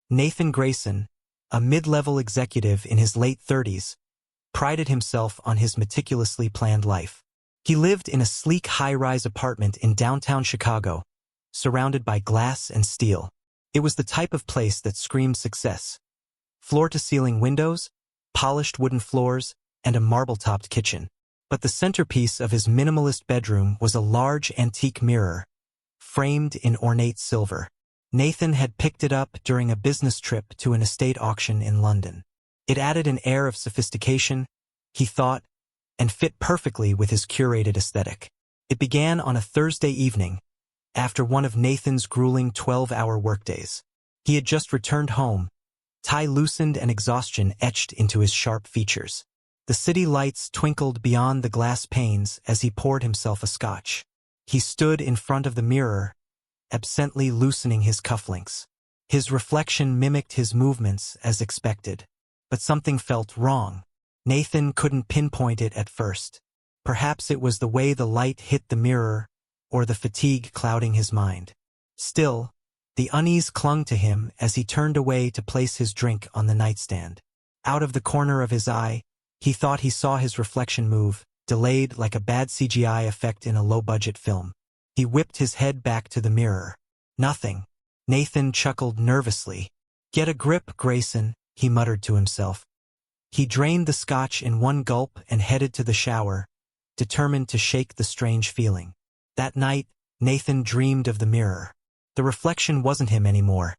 Nathan Grayson, a mid-level executive in his late 30s, prided himself on his meticulously planned life. He lived in a sleek high-rise apartment in downtown Chicago, surrounded by glass and steel. It was the type of place that screamed success. Floor-to-ceiling windows, polished wooden floors, and a marble-topped kitchen. But the centerpiece of his minimalist bedroom was a large antique mirror, framed in ornate silver. Nathan had picked it up during a business trip to an estate auction in London. It added an air of sophistication, he thought, and fit perfectly with his curated aesthetic. It began on a Thursday evening, after one of Nathan's grueling 12-hour workdays. He had just returned home, tie loosened and exhaustion etched into his sharp features. The city lights twinkled beyond the glass panes as he poured himself a scotch. He stood in front of the mirror, absently loosening his cufflinks. His reflection mimicked his movements as expected, but something felt wrong. Nathan couldn't pinpoint it at first. Perhaps it was the way the light hit the mirror, or the fatigue clouding his mind. Still, the unease clung to him as he turned away to place his drink on the nightstand. Out of the corner of his eye, he thought he saw his reflection move, delayed like a bad CGI effect in a low-budget film. He whipped his head back to the mirror. Nothing. Nathan chuckled nervously. "Get a grip, Grayson," he muttered to himself. He drained the scotch in one gulp and headed to the shower, determined to shake the strange feeling. That night, Nathan dreamed of the mirror. The reflection wasn't him anymore.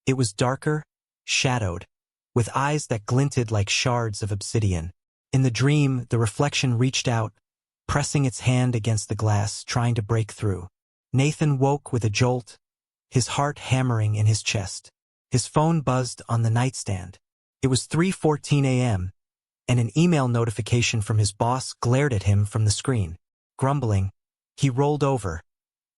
It was darker, shadowed, with eyes that glinted like shards of obsidian. In the dream, the reflection reached out, pressing its hand against the glass, trying to break through. Nathan woke with a jolt, his heart hammering in his chest. His phone buzzed on the nightstand. It was 3:14 a.m., and an email notification from his boss glared at him from the screen. Grumbling, he rolled over,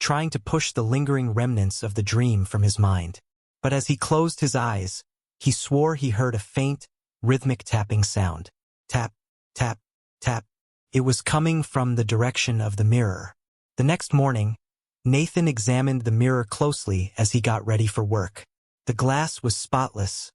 trying to push the lingering remnants of the dream from his mind. But as he closed his eyes, he swore he heard a faint, rhythmic tapping sound. Tap, tap, tap. It was coming from the direction of the mirror. The next morning, Nathan examined the mirror closely as he got ready for work. The glass was spotless,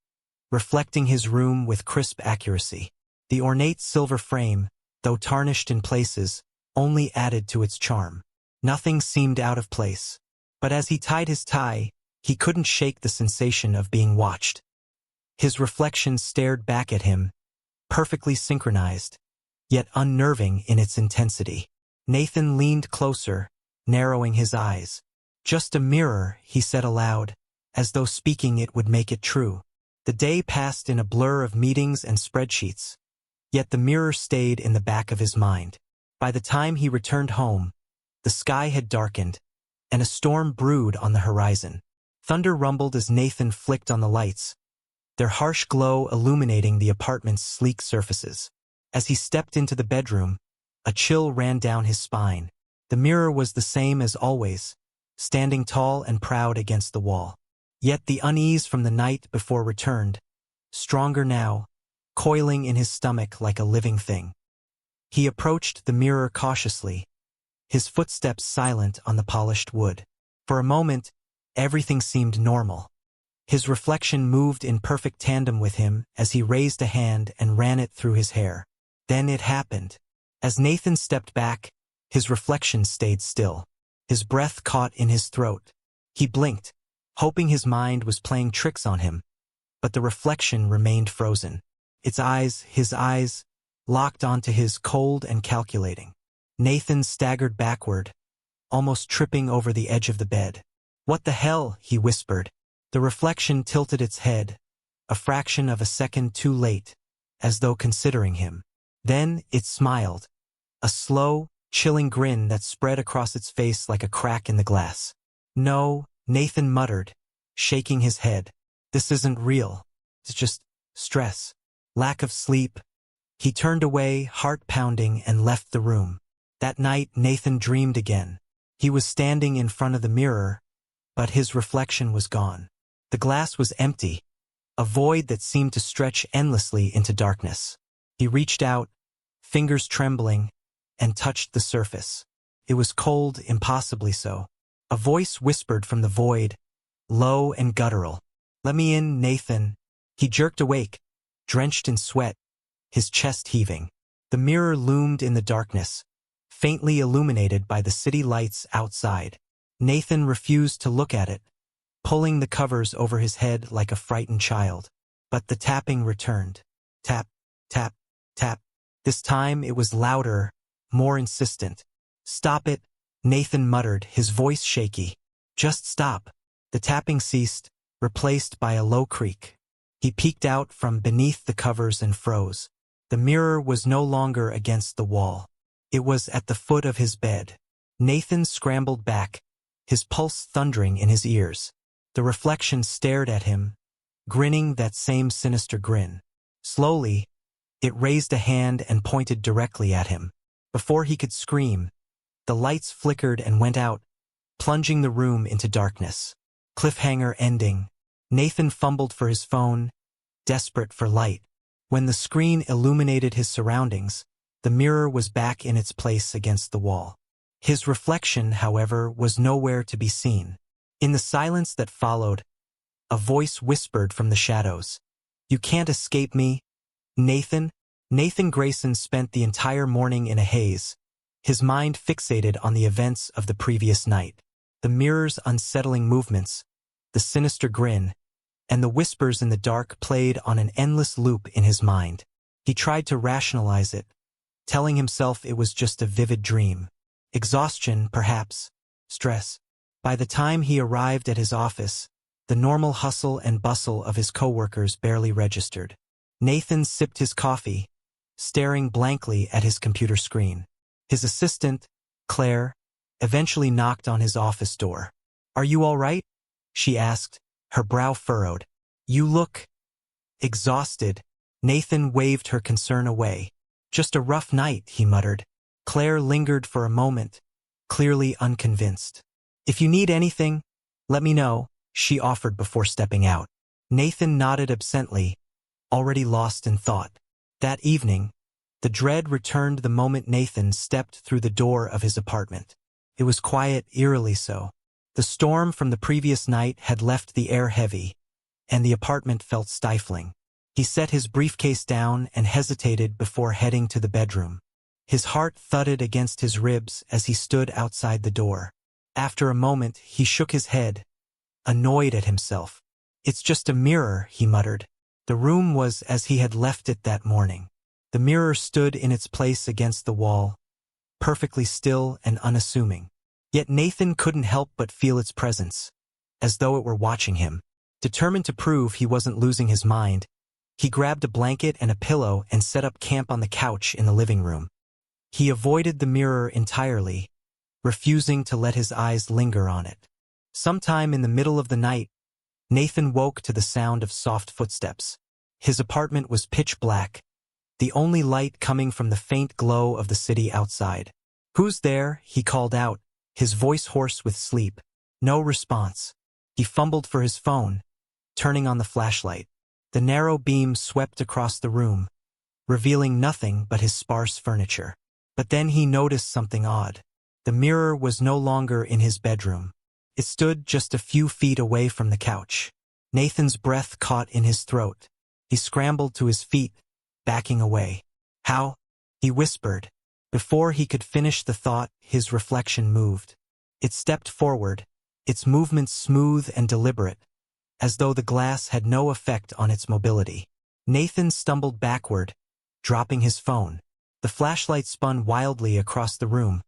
reflecting his room with crisp accuracy. The ornate silver frame, though tarnished in places, only added to its charm. Nothing seemed out of place. But as he tied his tie, he couldn't shake the sensation of being watched. His reflection stared back at him, perfectly synchronized, yet unnerving in its intensity. Nathan leaned closer, narrowing his eyes. "Just a mirror," he said aloud, as though speaking it would make it true. The day passed in a blur of meetings and spreadsheets, yet the mirror stayed in the back of his mind. By the time he returned home, the sky had darkened, and a storm brewed on the horizon. Thunder rumbled as Nathan flicked on the lights, their harsh glow illuminating the apartment's sleek surfaces. As he stepped into the bedroom, a chill ran down his spine. The mirror was the same as always, standing tall and proud against the wall. Yet the unease from the night before returned, stronger now, coiling in his stomach like a living thing. He approached the mirror cautiously, his footsteps silent on the polished wood. For a moment, everything seemed normal. His reflection moved in perfect tandem with him as he raised a hand and ran it through his hair. Then it happened. As Nathan stepped back, his reflection stayed still. His breath caught in his throat. He blinked, hoping his mind was playing tricks on him, but the reflection remained frozen. His eyes, locked onto his, cold and calculating. Nathan staggered backward, almost tripping over the edge of the bed. "What the hell?" he whispered. The reflection tilted its head, a fraction of a second too late, as though considering him. Then it smiled, a slow, chilling grin that spread across its face like a crack in the glass. "No," Nathan muttered, shaking his head. "This isn't real. It's just stress. Lack of sleep." He turned away, heart pounding, and left the room. That night, Nathan dreamed again. He was standing in front of the mirror, but his reflection was gone. The glass was empty, a void that seemed to stretch endlessly into darkness. He reached out, fingers trembling, and touched the surface. It was cold, impossibly so. A voice whispered from the void, low and guttural. Let me in, Nathan. He jerked awake, drenched in sweat, his chest heaving. The mirror loomed in the darkness, faintly illuminated by the city lights outside. Nathan refused to look at it, pulling the covers over his head like a frightened child. But the tapping returned. Tap, tap, tap. This time it was louder, more insistent. Stop it, Nathan muttered, his voice shaky. Just stop. The tapping ceased, replaced by a low creak. He peeked out from beneath the covers and froze. The mirror was no longer against the wall. It was at the foot of his bed. Nathan scrambled back, his pulse thundering in his ears. The reflection stared at him, grinning that same sinister grin. Slowly, it raised a hand and pointed directly at him. Before he could scream, the lights flickered and went out, plunging the room into darkness. Cliffhanger ending. Nathan fumbled for his phone, desperate for light. When the screen illuminated his surroundings, the mirror was back in its place against the wall. His reflection, however, was nowhere to be seen. In the silence that followed, a voice whispered from the shadows. "You can't escape me, Nathan." Nathan Grayson spent the entire morning in a haze, his mind fixated on the events of the previous night. The mirror's unsettling movements, the sinister grin, and the whispers in the dark played on an endless loop in his mind. He tried to rationalize it, telling himself it was just a vivid dream. Exhaustion, perhaps. Stress. By the time he arrived at his office, the normal hustle and bustle of his coworkers barely registered. Nathan sipped his coffee, staring blankly at his computer screen. His assistant, Claire, eventually knocked on his office door. "Are you all right?" she asked, her brow furrowed. "You look exhausted." Nathan waved her concern away. "Just a rough night," he muttered. Claire lingered for a moment, clearly unconvinced. "If you need anything, let me know," she offered before stepping out. Nathan nodded absently, already lost in thought. That evening, the dread returned the moment Nathan stepped through the door of his apartment. It was quiet, eerily so. The storm from the previous night had left the air heavy, and the apartment felt stifling. He set his briefcase down and hesitated before heading to the bedroom. His heart thudded against his ribs as he stood outside the door. After a moment, he shook his head, annoyed at himself. "It's just a mirror," he muttered. The room was as he had left it that morning. The mirror stood in its place against the wall, perfectly still and unassuming. Yet Nathan couldn't help but feel its presence, as though it were watching him. Determined to prove he wasn't losing his mind, he grabbed a blanket and a pillow and set up camp on the couch in the living room. He avoided the mirror entirely, refusing to let his eyes linger on it. Sometime in the middle of the night, Nathan woke to the sound of soft footsteps. His apartment was pitch black, the only light coming from the faint glow of the city outside. "Who's there?" he called out, his voice hoarse with sleep. No response. He fumbled for his phone, turning on the flashlight. The narrow beam swept across the room, revealing nothing but his sparse furniture. But then he noticed something odd. The mirror was no longer in his bedroom. It stood just a few feet away from the couch. Nathan's breath caught in his throat. He scrambled to his feet, backing away. "How?" he whispered. Before he could finish the thought, his reflection moved. It stepped forward, its movements smooth and deliberate, as though the glass had no effect on its mobility. Nathan stumbled backward, dropping his phone. The flashlight spun wildly across the room,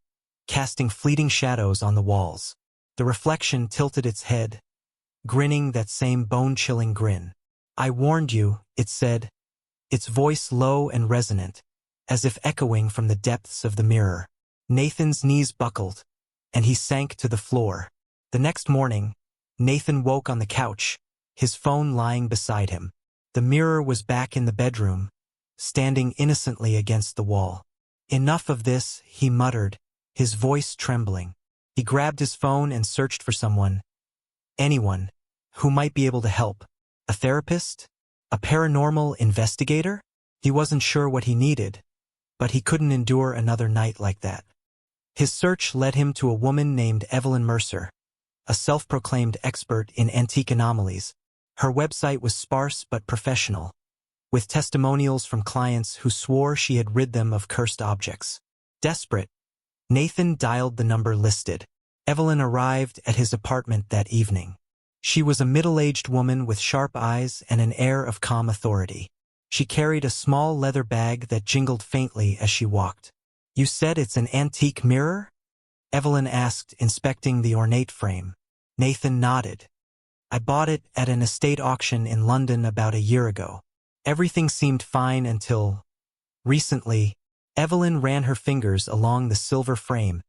casting fleeting shadows on the walls. The reflection tilted its head, grinning that same bone-chilling grin. "I warned you," it said, its voice low and resonant, as if echoing from the depths of the mirror. Nathan's knees buckled, and he sank to the floor. The next morning, Nathan woke on the couch, his phone lying beside him. The mirror was back in the bedroom, standing innocently against the wall. "Enough of this," he muttered, his voice trembling. He grabbed his phone and searched for someone. Anyone who might be able to help. A therapist? A paranormal investigator? He wasn't sure what he needed, but he couldn't endure another night like that. His search led him to a woman named Evelyn Mercer, a self-proclaimed expert in antique anomalies. Her website was sparse but professional, with testimonials from clients who swore she had rid them of cursed objects. Desperate, Nathan dialed the number listed. Evelyn arrived at his apartment that evening. She was a middle-aged woman with sharp eyes and an air of calm authority. She carried a small leather bag that jingled faintly as she walked. "You said it's an antique mirror?" Evelyn asked, inspecting the ornate frame. Nathan nodded. "I bought it at an estate auction in London about a year ago. Everything seemed fine until... recently." Evelyn ran her fingers along the silver frame,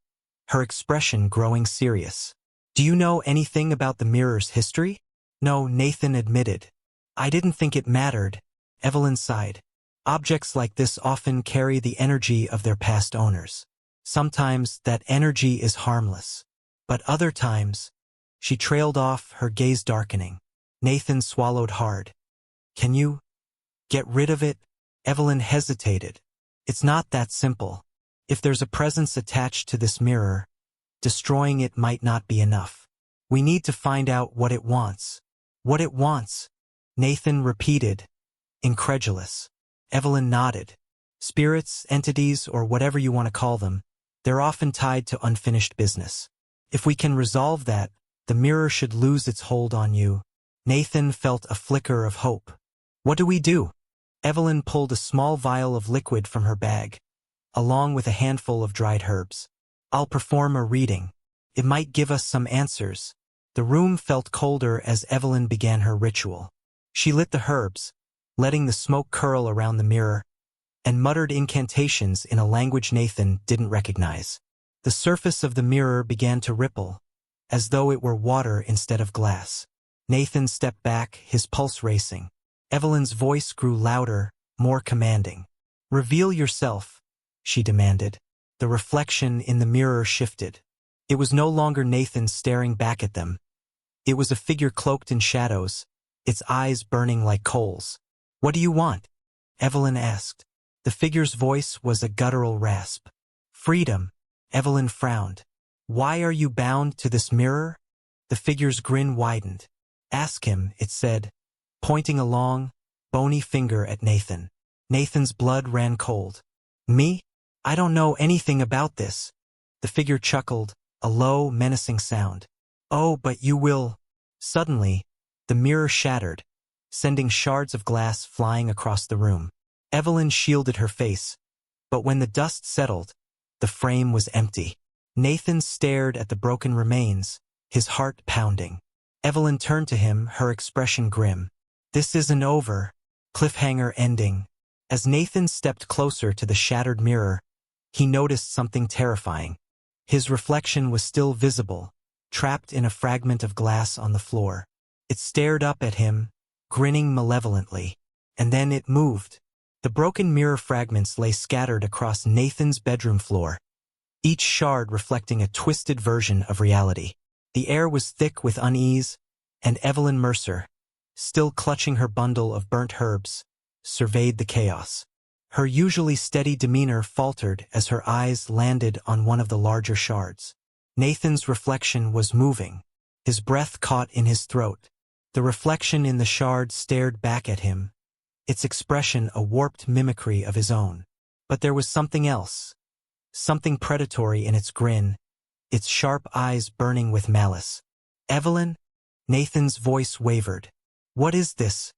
her expression growing serious. "Do you know anything about the mirror's history?" "No," Nathan admitted. "I didn't think it mattered." Evelyn sighed. "Objects like this often carry the energy of their past owners. Sometimes that energy is harmless. But other times..." She trailed off, her gaze darkening. Nathan swallowed hard. "Can you get rid of it?" Evelyn hesitated. "It's not that simple. If there's a presence attached to this mirror, destroying it might not be enough. We need to find out what it wants." "What it wants?" Nathan repeated, incredulous. Evelyn nodded. "Spirits, entities, or whatever you want to call them, they're often tied to unfinished business. If we can resolve that, the mirror should lose its hold on you." Nathan felt a flicker of hope. "What do we do?" Evelyn pulled a small vial of liquid from her bag, along with a handful of dried herbs. "I'll perform a reading. It might give us some answers." The room felt colder as Evelyn began her ritual. She lit the herbs, letting the smoke curl around the mirror, and muttered incantations in a language Nathan didn't recognize. The surface of the mirror began to ripple, as though it were water instead of glass. Nathan stepped back, his pulse racing. Evelyn's voice grew louder, more commanding. "Reveal yourself," she demanded. The reflection in the mirror shifted. It was no longer Nathan staring back at them. It was a figure cloaked in shadows, its eyes burning like coals. "What do you want?" Evelyn asked. The figure's voice was a guttural rasp. "Freedom." Evelyn frowned. "Why are you bound to this mirror?" The figure's grin widened. "Ask him," it said, pointing a long, bony finger at Nathan. Nathan's blood ran cold. "Me? I don't know anything about this." The figure chuckled, a low, menacing sound. "Oh, but you will." Suddenly, the mirror shattered, sending shards of glass flying across the room. Evelyn shielded her face, but when the dust settled, the frame was empty. Nathan stared at the broken remains, his heart pounding. Evelyn turned to him, her expression grim. "This isn't over." Cliffhanger ending. As Nathan stepped closer to the shattered mirror, he noticed something terrifying. His reflection was still visible, trapped in a fragment of glass on the floor. It stared up at him, grinning malevolently. And then it moved. The broken mirror fragments lay scattered across Nathan's bedroom floor, each shard reflecting a twisted version of reality. The air was thick with unease, and Evelyn Mercer, still clutching her bundle of burnt herbs, surveyed the chaos. Her usually steady demeanor faltered as her eyes landed on one of the larger shards. Nathan's reflection was moving, his breath caught in his throat. The reflection in the shard stared back at him, its expression a warped mimicry of his own. But there was something else, something predatory in its grin, its sharp eyes burning with malice. "Evelyn?" Nathan's voice wavered. "What is this?"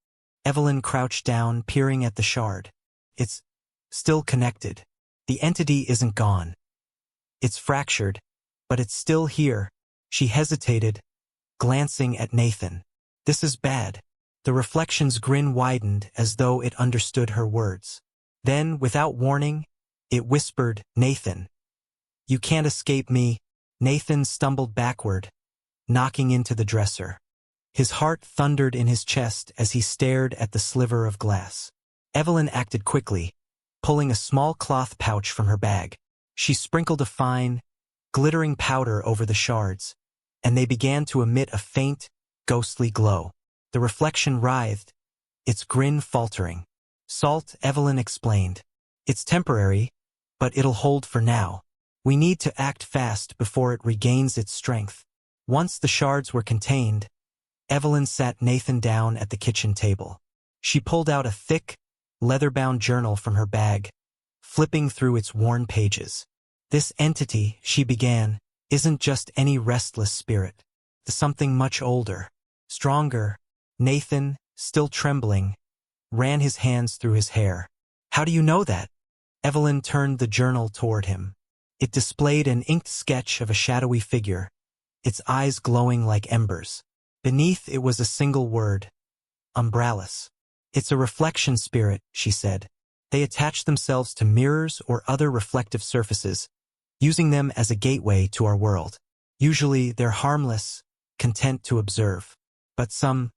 Evelyn crouched down, peering at the shard. "It's still connected. The entity isn't gone. It's fractured, but it's still here." She hesitated, glancing at Nathan. "This is bad." The reflection's grin widened as though it understood her words. Then, without warning, it whispered, "Nathan, you can't escape me." Nathan stumbled backward, knocking into the dresser. His heart thundered in his chest as he stared at the sliver of glass. Evelyn acted quickly, pulling a small cloth pouch from her bag. She sprinkled a fine, glittering powder over the shards, and they began to emit a faint, ghostly glow. The reflection writhed, its grin faltering. "Salt," Evelyn explained. "It's temporary, but it'll hold for now. We need to act fast before it regains its strength." Once the shards were contained, Evelyn sat Nathan down at the kitchen table. She pulled out a thick, leather-bound journal from her bag, flipping through its worn pages. This entity, she began, isn't just any restless spirit. It's something much older, stronger. Nathan, still trembling, ran his hands through his hair. How do you know that? Evelyn turned the journal toward him. It displayed an inked sketch of a shadowy figure, its eyes glowing like embers. Beneath it was a single word, umbralis. It's a reflection spirit, she said. They attach themselves to mirrors or other reflective surfaces, using them as a gateway to our world. Usually they're harmless, content to observe. But some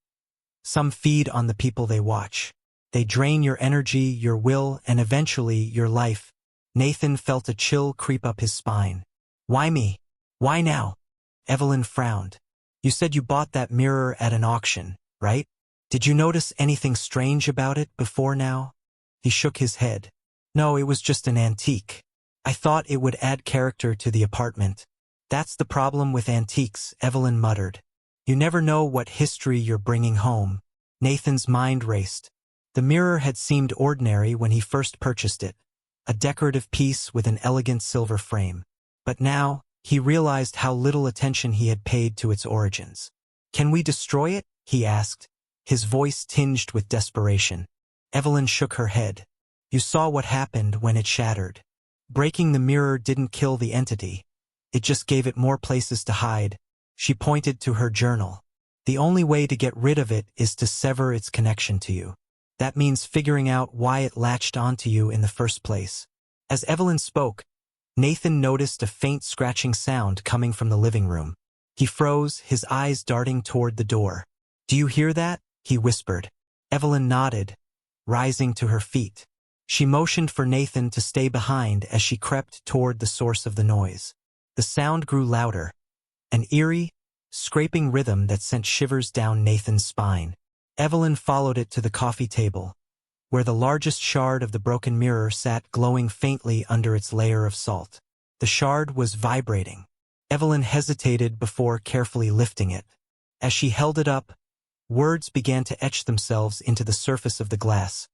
feed on the people they watch. They drain your energy, your will, and eventually your life. Nathan felt a chill creep up his spine. Why me? Why now? Evelyn frowned. You said you bought that mirror at an auction, right? Did you notice anything strange about it before now? He shook his head. No, it was just an antique. I thought it would add character to the apartment. That's the problem with antiques, Evelyn muttered. You never know what history you're bringing home. Nathan's mind raced. The mirror had seemed ordinary when he first purchased it, a decorative piece with an elegant silver frame. But now, he realized how little attention he had paid to its origins. Can we destroy it? He asked, his voice tinged with desperation. Evelyn shook her head. You saw what happened when it shattered. Breaking the mirror didn't kill the entity. It just gave it more places to hide. She pointed to her journal. The only way to get rid of it is to sever its connection to you. That means figuring out why it latched onto you in the first place. As Evelyn spoke, Nathan noticed a faint scratching sound coming from the living room. He froze, his eyes darting toward the door. Do you hear that? He whispered. Evelyn nodded, rising to her feet. She motioned for Nathan to stay behind as she crept toward the source of the noise. The sound grew louder, an eerie, scraping rhythm that sent shivers down Nathan's spine. Evelyn followed it to the coffee table, where the largest shard of the broken mirror sat glowing faintly under its layer of salt. The shard was vibrating. Evelyn hesitated before carefully lifting it. As she held it up, words began to etch themselves into the surface of the glass,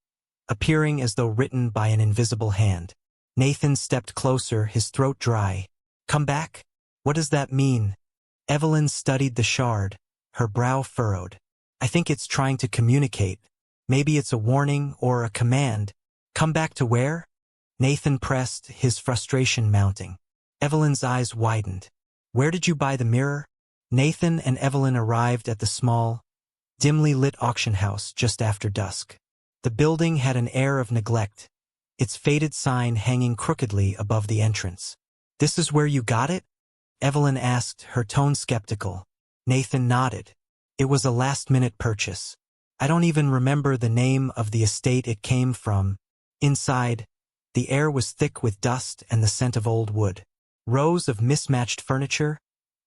appearing as though written by an invisible hand. Nathan stepped closer, his throat dry. Come back? What does that mean? Evelyn studied the shard, her brow furrowed. I think it's trying to communicate. Maybe it's a warning or a command. Come back to where? Nathan pressed, his frustration mounting. Evelyn's eyes widened. Where did you buy the mirror? Nathan and Evelyn arrived at the small, dimly lit auction house just after dusk. The building had an air of neglect, its faded sign hanging crookedly above the entrance. This is where you got it? Evelyn asked, her tone skeptical. Nathan nodded. It was a last-minute purchase. I don't even remember the name of the estate it came from. Inside, the air was thick with dust and the scent of old wood. Rows of mismatched furniture,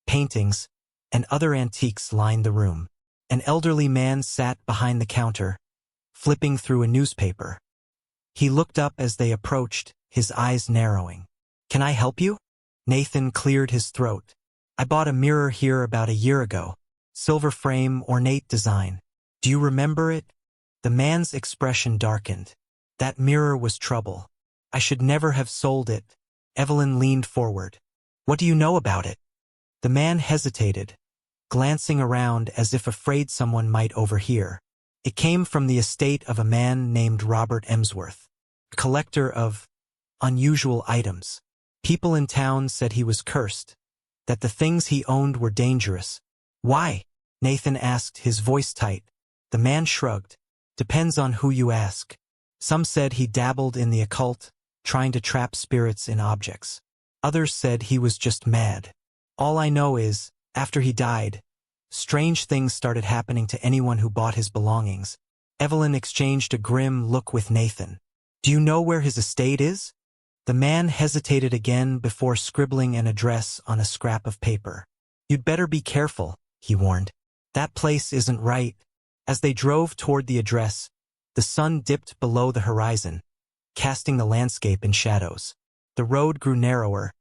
paintings, and other antiques lined the room. An elderly man sat behind the counter, flipping through a newspaper. He looked up as they approached, his eyes narrowing. Can I help you? Nathan cleared his throat. I bought a mirror here about a year ago. Silver frame, ornate design. Do you remember it? The man's expression darkened. That mirror was trouble. I should never have sold it. Evelyn leaned forward. What do you know about it? The man hesitated, glancing around as if afraid someone might overhear. It came from the estate of a man named Robert Emsworth, a collector of unusual items. People in town said he was cursed, that the things he owned were dangerous. Why? Nathan asked, his voice tight. The man shrugged. Depends on who you ask. Some said he dabbled in the occult, trying to trap spirits in objects. Others said he was just mad. All I know is, after he died, strange things started happening to anyone who bought his belongings. Evelyn exchanged a grim look with Nathan. Do you know where his estate is? The man hesitated again before scribbling an address on a scrap of paper. You'd better be careful, he warned. That place isn't right. As they drove toward the address, the sun dipped below the horizon, casting the landscape in shadows. The road grew narrower,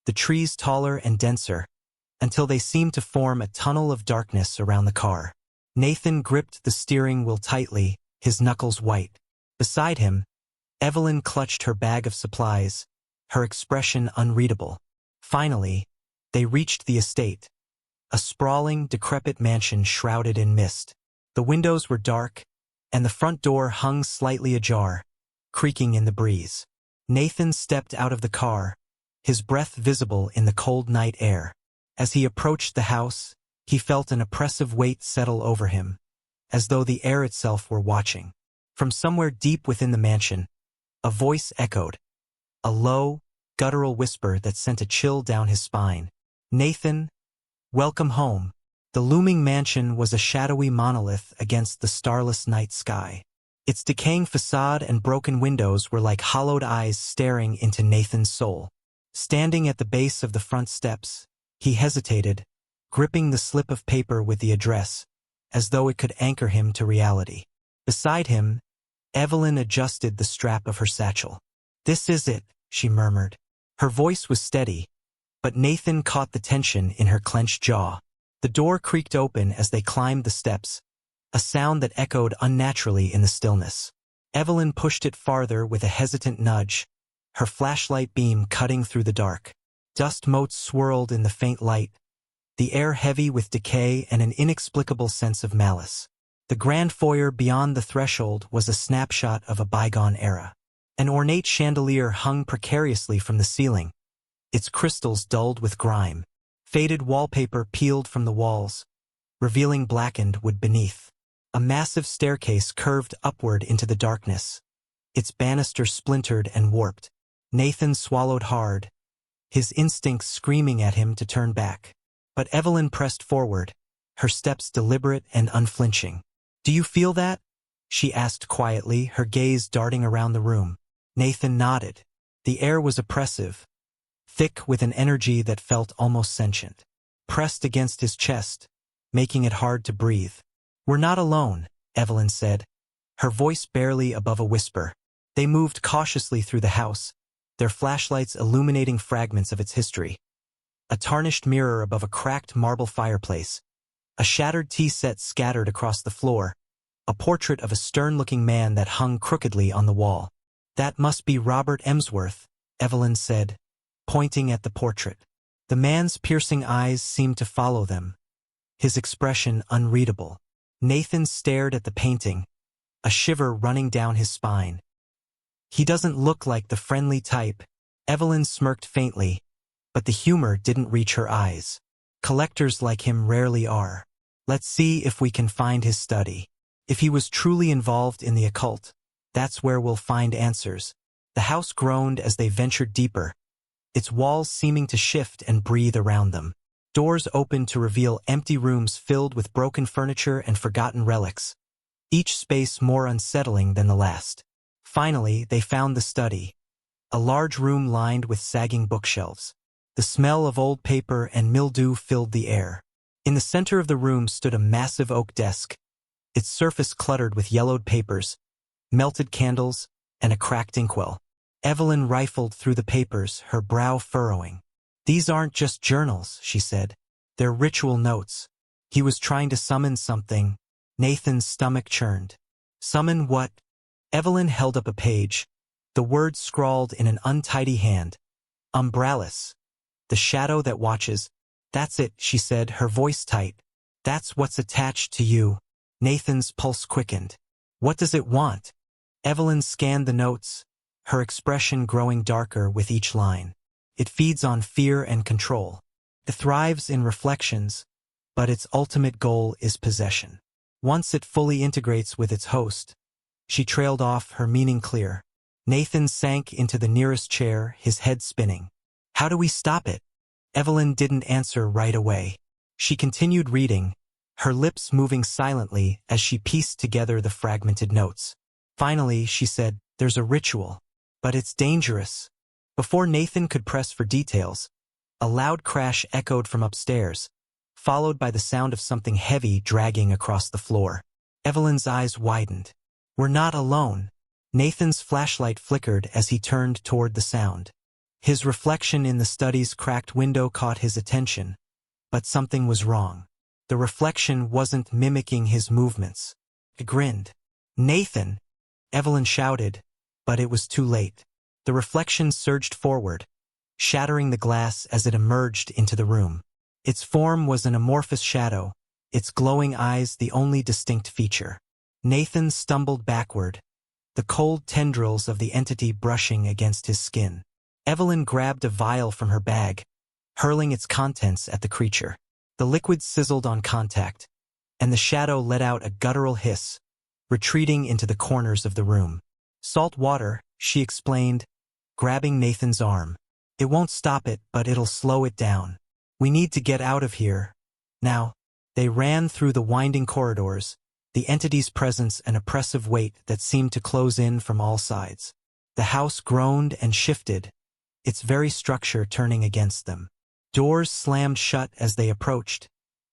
the trees taller and denser, until they seemed to form a tunnel of darkness around the car. Nathan gripped the steering wheel tightly, his knuckles white. Beside him, Evelyn clutched her bag of supplies, her expression unreadable. Finally, they reached the estate, a sprawling, decrepit mansion shrouded in mist. The windows were dark, and the front door hung slightly ajar, creaking in the breeze. Nathan stepped out of the car, his breath visible in the cold night air. As he approached the house, he felt an oppressive weight settle over him, as though the air itself were watching. From somewhere deep within the mansion, a voice echoed, a low, guttural whisper that sent a chill down his spine. "Nathan, welcome home." The looming mansion was a shadowy monolith against the starless night sky. Its decaying facade and broken windows were like hollowed eyes staring into Nathan's soul. Standing at the base of the front steps, he hesitated, gripping the slip of paper with the address, as though it could anchor him to reality. Beside him, Evelyn adjusted the strap of her satchel. "This is it," she murmured. Her voice was steady, but Nathan caught the tension in her clenched jaw. The door creaked open as they climbed the steps, a sound that echoed unnaturally in the stillness. Evelyn pushed it farther with a hesitant nudge, her flashlight beam cutting through the dark. Dust motes swirled in the faint light, the air heavy with decay and an inexplicable sense of malice. The grand foyer beyond the threshold was a snapshot of a bygone era. An ornate chandelier hung precariously from the ceiling, its crystals dulled with grime. Faded wallpaper peeled from the walls, revealing blackened wood beneath. A massive staircase curved upward into the darkness, its banister splintered and warped. Nathan swallowed hard, his instincts screaming at him to turn back. But Evelyn pressed forward, her steps deliberate and unflinching. "Do you feel that?" she asked quietly, her gaze darting around the room. Nathan nodded. The air was oppressive, thick with an energy that felt almost sentient, pressed against his chest, making it hard to breathe. "We're not alone," Evelyn said, her voice barely above a whisper. They moved cautiously through the house, their flashlights illuminating fragments of its history. A tarnished mirror above a cracked marble fireplace, a shattered tea set scattered across the floor, a portrait of a stern-looking man that hung crookedly on the wall. "That must be Robert Emsworth," Evelyn said, pointing at the portrait. The man's piercing eyes seemed to follow them, his expression unreadable. Nathan stared at the painting, a shiver running down his spine. "He doesn't look like the friendly type," Evelyn smirked faintly, but the humor didn't reach her eyes. "Collectors like him rarely are. Let's see if we can find his study. If he was truly involved in the occult, that's where we'll find answers." The house groaned as they ventured deeper, its walls seeming to shift and breathe around them. Doors opened to reveal empty rooms filled with broken furniture and forgotten relics, each space more unsettling than the last. Finally, they found the study, a large room lined with sagging bookshelves. The smell of old paper and mildew filled the air. In the center of the room stood a massive oak desk, its surface cluttered with yellowed papers, melted candles, and a cracked inkwell. Evelyn rifled through the papers, her brow furrowing. "These aren't just journals," she said. "They're ritual notes." He was trying to summon something. Nathan's stomach churned. "Summon what?" Evelyn held up a page, the words scrawled in an untidy hand. "Umbralis. The shadow that watches." "That's it," she said, her voice tight. "That's what's attached to you." Nathan's pulse quickened. "What does it want?" Evelyn scanned the notes, her expression growing darker with each line. "It feeds on fear and control. It thrives in reflections, but its ultimate goal is possession. Once it fully integrates with its host." She trailed off, her meaning clear. Nathan sank into the nearest chair, his head spinning. "How do we stop it?" Evelyn didn't answer right away. She continued reading, her lips moving silently as she pieced together the fragmented notes. Finally, she said, "There's a ritual, but it's dangerous." Before Nathan could press for details, a loud crash echoed from upstairs, followed by the sound of something heavy dragging across the floor. Evelyn's eyes widened. "We're not alone." Nathan's flashlight flickered as he turned toward the sound. His reflection in the study's cracked window caught his attention, but something was wrong. The reflection wasn't mimicking his movements. It grinned. "Nathan!" Evelyn shouted, but it was too late. The reflection surged forward, shattering the glass as it emerged into the room. Its form was an amorphous shadow, its glowing eyes the only distinct feature. Nathan stumbled backward, the cold tendrils of the entity brushing against his skin. Evelyn grabbed a vial from her bag, hurling its contents at the creature. The liquid sizzled on contact, and the shadow let out a guttural hiss, retreating into the corners of the room. "Salt water," she explained, grabbing Nathan's arm. "It won't stop it, but it'll slow it down. We need to get out of here. Now." They ran through the winding corridors, the entity's presence an oppressive weight that seemed to close in from all sides. The house groaned and shifted, its very structure turning against them. Doors slammed shut as they approached,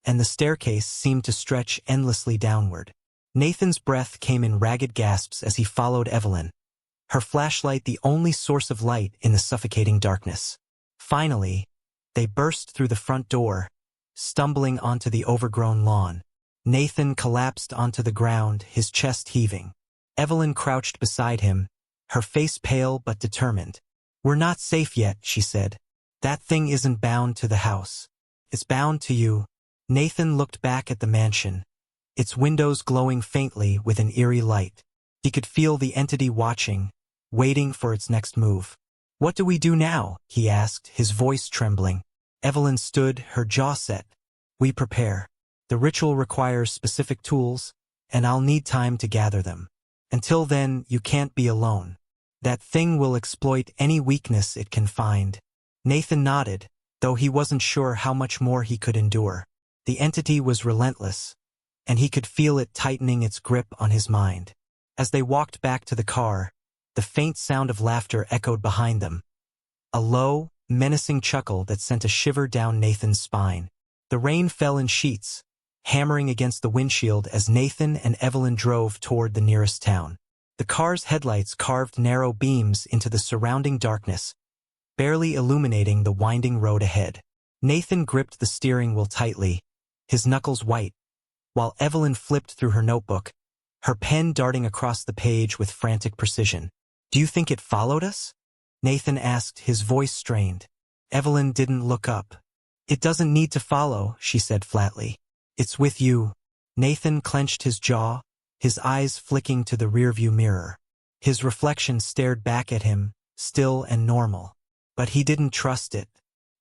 and the staircase seemed to stretch endlessly downward. Nathan's breath came in ragged gasps as he followed Evelyn, her flashlight the only source of light in the suffocating darkness. Finally, they burst through the front door, stumbling onto the overgrown lawn. Nathan collapsed onto the ground, his chest heaving. Evelyn crouched beside him, her face pale but determined. "We're not safe yet," she said. "That thing isn't bound to the house. It's bound to you." Nathan looked back at the mansion, its windows glowing faintly with an eerie light. He could feel the entity watching, waiting for its next move. "What do we do now?" he asked, his voice trembling. Evelyn stood, her jaw set. "We prepare. The ritual requires specific tools, and I'll need time to gather them. Until then, you can't be alone. That thing will exploit any weakness it can find." Nathan nodded, though he wasn't sure how much more he could endure. The entity was relentless, and he could feel it tightening its grip on his mind. As they walked back to the car, the faint sound of laughter echoed behind them. A low, menacing chuckle that sent a shiver down Nathan's spine. The rain fell in sheets, hammering against the windshield as Nathan and Evelyn drove toward the nearest town. The car's headlights carved narrow beams into the surrounding darkness, barely illuminating the winding road ahead. Nathan gripped the steering wheel tightly, his knuckles white, while Evelyn flipped through her notebook, her pen darting across the page with frantic precision. "Do you think it followed us?" Nathan asked, his voice strained. Evelyn didn't look up. "It doesn't need to follow," she said flatly. "It's with you." Nathan clenched his jaw, his eyes flicking to the rearview mirror. His reflection stared back at him, still and normal. But he didn't trust it.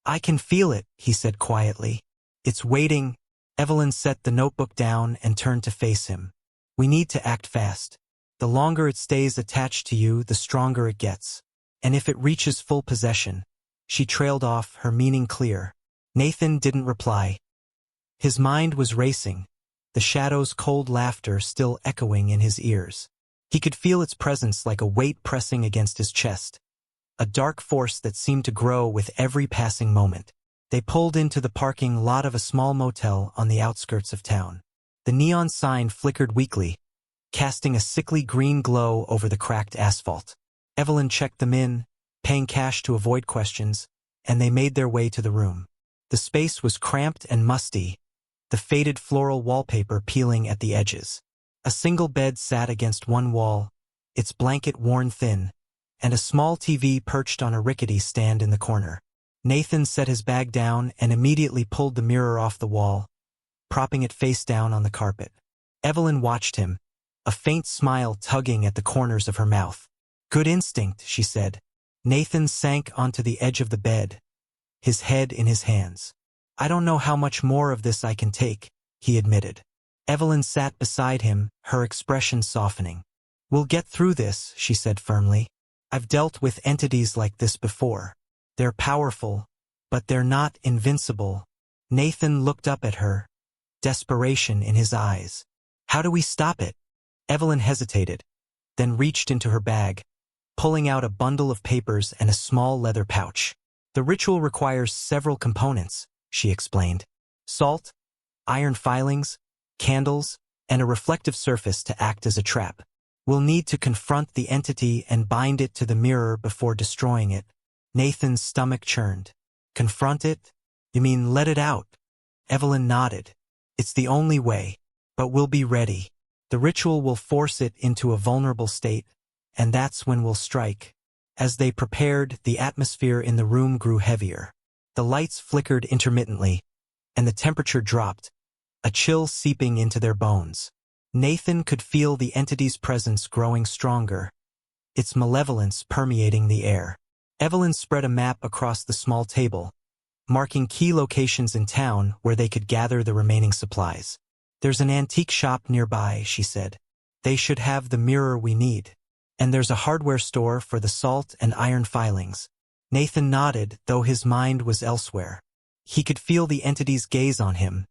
"I can feel it," he said quietly. "It's waiting." Evelyn set the notebook down and turned to face him. "We need to act fast. The longer it stays attached to you, the stronger it gets. And if it reaches full possession." She trailed off, her meaning clear. Nathan didn't reply. His mind was racing, the shadow's cold laughter still echoing in his ears. He could feel its presence like a weight pressing against his chest, a dark force that seemed to grow with every passing moment. They pulled into the parking lot of a small motel on the outskirts of town. The neon sign flickered weakly, casting a sickly green glow over the cracked asphalt. Evelyn checked them in, paying cash to avoid questions, and they made their way to the room. The space was cramped and musty, the faded floral wallpaper peeling at the edges. A single bed sat against one wall, its blanket worn thin, and a small TV perched on a rickety stand in the corner. Nathan set his bag down and immediately pulled the mirror off the wall, propping it face down on the carpet. Evelyn watched him, a faint smile tugging at the corners of her mouth. "Good instinct," she said. Nathan sank onto the edge of the bed, his head in his hands. "I don't know how much more of this I can take," he admitted. Evelyn sat beside him, her expression softening. "We'll get through this," she said firmly. "I've dealt with entities like this before. They're powerful, but they're not invincible." Nathan looked up at her, desperation in his eyes. "How do we stop it?" Evelyn hesitated, then reached into her bag, pulling out a bundle of papers and a small leather pouch. "The ritual requires several components," she explained. "Salt, iron filings, candles, and a reflective surface to act as a trap. We'll need to confront the entity and bind it to the mirror before destroying it." Nathan's stomach churned. "Confront it? You mean let it out?" Evelyn nodded. It's the only way. But we'll be ready. The ritual will force it into a vulnerable state, and that's when we'll strike. As they prepared, the atmosphere in the room grew heavier. The lights flickered intermittently, and the temperature dropped, a chill seeping into their bones. Nathan could feel the entity's presence growing stronger, its malevolence permeating the air. Evelyn spread a map across the small table, marking key locations in town where they could gather the remaining supplies. "There's an antique shop nearby," she said. "They should have the mirror we need. And there's a hardware store for the salt and iron filings." Nathan nodded, though his mind was elsewhere. He could feel the entity's gaze on him,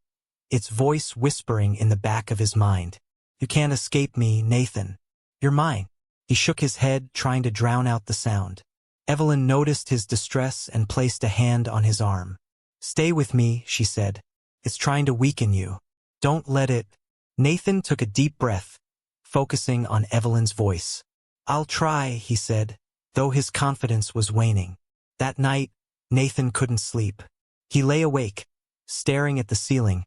its voice whispering in the back of his mind. "You can't escape me, Nathan. You're mine." He shook his head, trying to drown out the sound. Evelyn noticed his distress and placed a hand on his arm. "Stay with me," she said. "It's trying to weaken you. Don't let it." Nathan took a deep breath, focusing on Evelyn's voice. "I'll try," he said, though his confidence was waning. That night, Nathan couldn't sleep. He lay awake, staring at the ceiling,